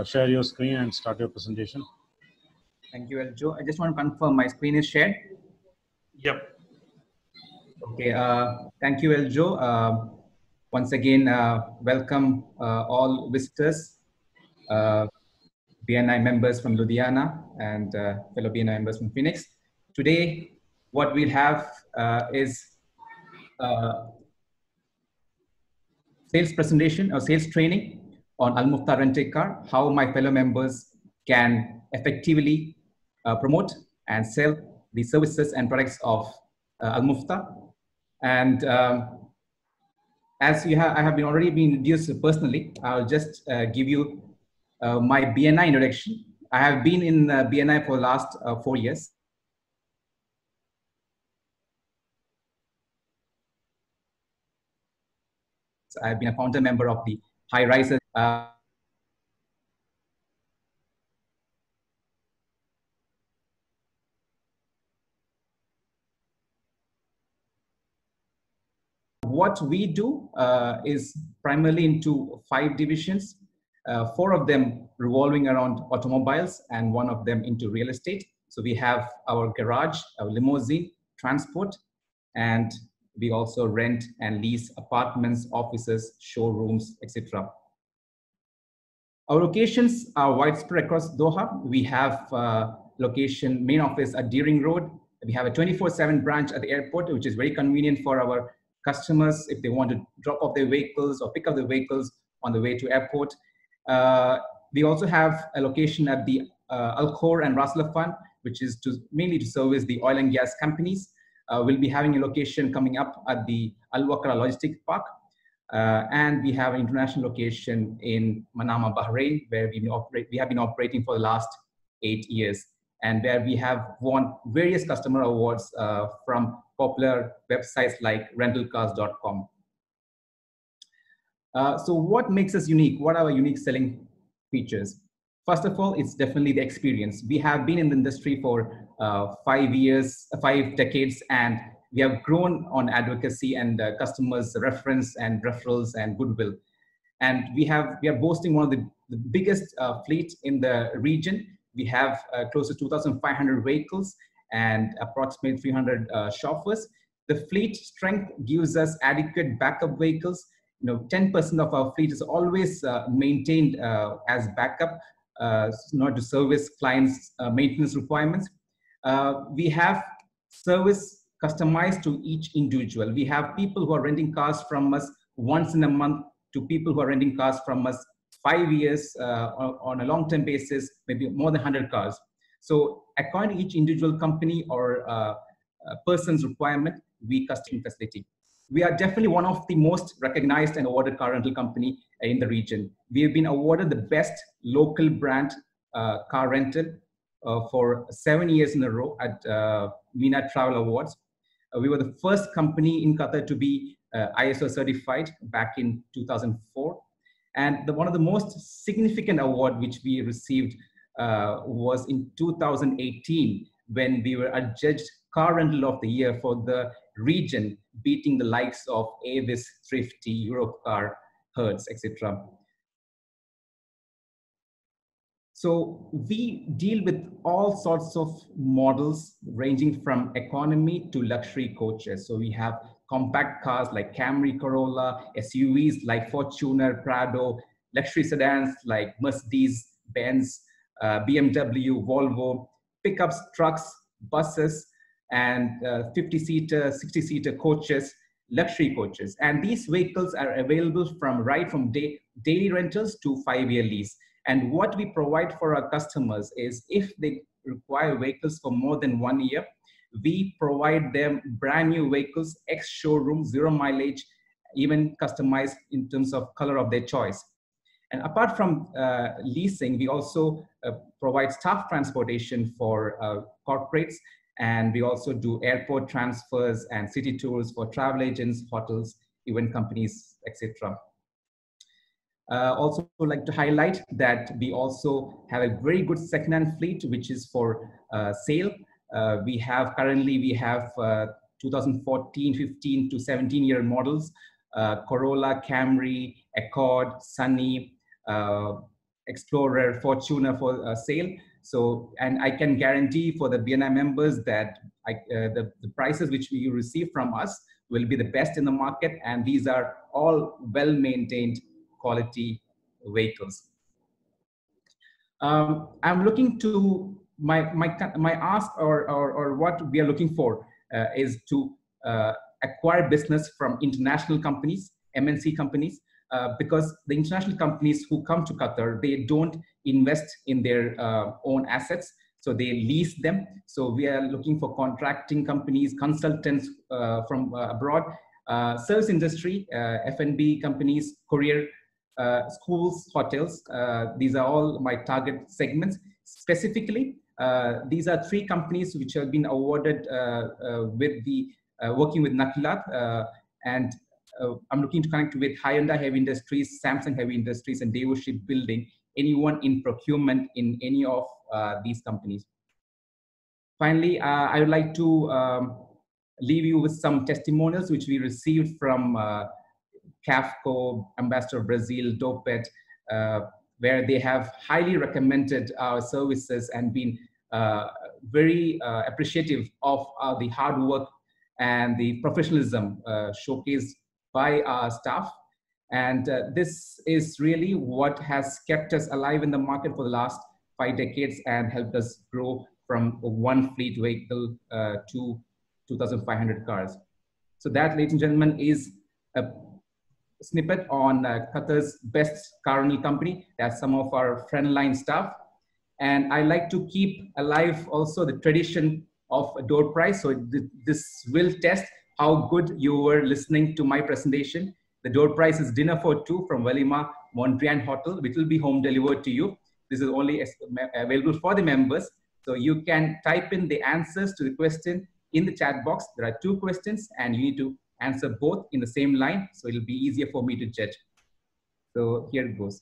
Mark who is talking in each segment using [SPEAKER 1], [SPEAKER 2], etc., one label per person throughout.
[SPEAKER 1] share your screen and start your presentation.
[SPEAKER 2] Thank you, Eljo. I just want to confirm my screen is shared.
[SPEAKER 1] Yep.
[SPEAKER 2] Okay. Thank you, Eljo. Once again, welcome all visitors, BNI members from Ludhiana and fellow BNI members from Phoenix. Today, what we'll have is sales presentation or sales training on Al Mufta Rent-A-Car, how my fellow members can effectively promote and sell the services and products of Al Mufta. And as I have already been introduced personally, I'll just give you my BNI introduction. I have been in BNI for the last 4 years. I've been a founder member of the High Risers. What we do is primarily into 5 divisions, 4 of them revolving around automobiles and 1 of them into real estate. So we have our garage, our limousine, transport, and we also rent and lease apartments, offices, showrooms, etc. Our locations are widespread across Doha. We have location, main office at Deering Road. We have a 24/7 branch at the airport, which is very convenient for our customers if they want to drop off their vehicles or pick up their vehicles on the way to airport. We also have a location at the Al Khor and Ras Laffan, which is mainly to service the oil and gas companies. We'll be having a location coming up at the Al Wakra Logistics Park. And we have an international location in Manama, Bahrain, where we have been operating for the last 8 years, and where we have won various customer awards from popular websites like rentalcars.com. So what makes us unique? What are our unique selling features? First of all, it's definitely the experience. We have been in the industry for 5 decades, and we have grown on advocacy and customers' reference and referrals and goodwill. And we are boasting one of the biggest fleet in the region. We have close to 2,500 vehicles and approximately 300 chauffeurs. The fleet strength gives us adequate backup vehicles. 10% of our fleet is always maintained as backup, not to service clients' maintenance requirements. We have service customized to each individual. We have people who are renting cars from us once in a month to people who are renting cars from us 5 years on a long-term basis, maybe more than 100 cars. So according to each individual company or person's requirement, we custom facility. We are definitely one of the most recognized and awarded car rental company in the region. We have been awarded the best local brand car rental for 7 years in a row at MENA Travel Awards. We were the first company in Qatar to be ISO certified back in 2004. And one of the most significant award which we received was in 2018, when we were adjudged Car Rental of the Year for the region, beating the likes of Avis, Thrifty, Europcar, Hertz, etc. So we deal with all sorts of models ranging from economy to luxury coaches. So we have compact cars like Camry, Corolla, SUVs like Fortuner, Prado, luxury sedans like Mercedes, Benz, BMW, Volvo, pickups, trucks, buses, and 50-seater, 60-seater coaches, luxury coaches. And these vehicles are available from daily rentals to 5-year lease. And what we provide for our customers is if they require vehicles for more than 1 year, we provide them brand new vehicles, ex-showroom, 0 mileage, even customized in terms of color of their choice. And apart from leasing, we also provide staff transportation for corporates, and we also do airport transfers and city tours for travel agents, hotels, event companies, etc. Also would like to highlight that we also have a very good second-hand fleet, which is for sale. We have 2014, 15 to 17-year models, Corolla, Camry, Accord, Sunny, Explorer, Fortuner for sale. So, and I can guarantee for the BNI members that the prices which you receive from us will be the best in the market, and these are all well-maintained quality vehicles. I'm looking to my ask or what we are looking for is to acquire business from international companies, MNC companies, because the international companies who come to Qatar, they don't invest in their own assets, so they lease them. So we are looking for contracting companies, consultants from abroad, service industry, F&B companies, courier, schools, hotels. These are all my target segments. Specifically, these are 3 companies which have been awarded with the working with Nakilat, and I'm looking to connect with Hyundai Heavy Industries, Samsung Heavy Industries, and Daewoo Shipbuilding, anyone in procurement in any of these companies. Finally, I would like to leave you with some testimonials which we received from CAFCO, Ambassador Brazil, DOPET, where they have highly recommended our services and been very appreciative of the hard work and the professionalism showcased by our staff. And this is really what has kept us alive in the market for the last 5 decades and helped us grow from 1 fleet vehicle to 2,500 cars. So that, ladies and gentlemen, is a snippet on Qatar's best car rental company. That's some of our frontline staff. And I like to keep alive also the tradition of a door prize. So this will test how good you were listening to my presentation. The door prize is dinner for 2 from Walima Mondrian Hotel, which will be home delivered to you. This is only available for the members. So you can type in the answers to the question in the chat box. There are 2 questions and you need to answer both in the same line. So it'll be easier for me to judge. So here it goes.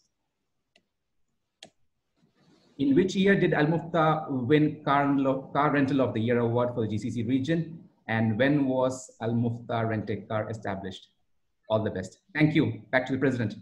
[SPEAKER 2] In which year did Al Mufta win Car Rental of the Year award for the GCC region? And when was Al Mufta Rent-A-Car established? All the best. Thank you. Back to the President.